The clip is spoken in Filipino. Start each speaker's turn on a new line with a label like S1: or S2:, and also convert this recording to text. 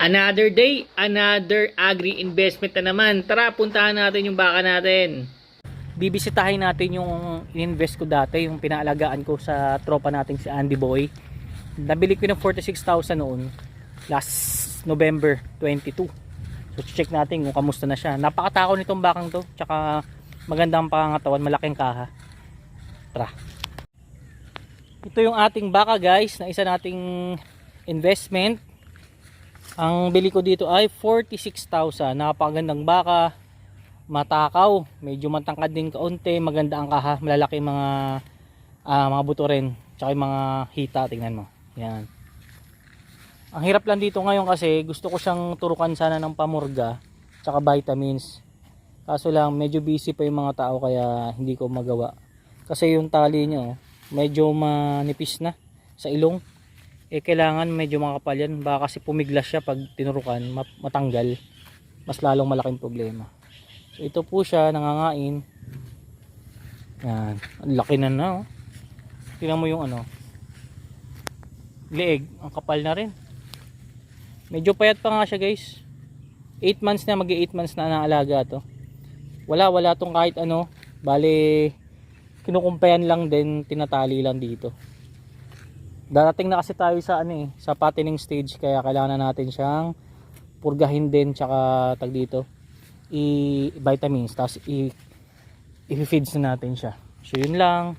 S1: Another day, another agri-investment na naman. Tara, puntahan natin yung baka natin. Bibisitahin natin yung ininvest ko dati, yung pinaalagaan ko sa tropa natin si Andy Boy. Nabili ko ng 46,000 noon, last November 22. So check natin kung kamusta na siya. Napakatakaw nitong bakang to, tsaka magandang pangangatawan, malaking kaha. Tara. Ito yung ating baka guys, na isa nating investment. Ang bili ko dito ay 46,000. Napakagandang baka, matakaw, medyo matangkad din kaunti, maganda ang kaha, malalaki mga buto rin, tsaka yung mga hita, tingnan mo. Yan. Ang hirap lang dito ngayon kasi gusto ko siyang turukan sana ng pamurga tsaka vitamins. Kaso lang medyo busy pa yung mga tao kaya hindi ko magawa. Kasi yung tali niya medyo manipis na sa ilong. Kailangan medyo makapal yan. Baka kasi pumiglas siya pag tinurukan, matanggal. Mas lalong malaking problema. So ito po siya, nangangain. Yan. Ang laki na na. Tingnan mo yung leeg. Ang kapal na rin. Medyo payat pa nga siya guys. 8 months na, mag-8 months na naalaga to. Wala tong kahit bale kinukumpayan lang din, tinatali lang dito. Darating na kasi tayo sa sa fattening stage, kaya kailangan na natin siyang purgahin din, tsaka tag dito i-vitamins, tapos i-feeds na natin siya. So yun lang.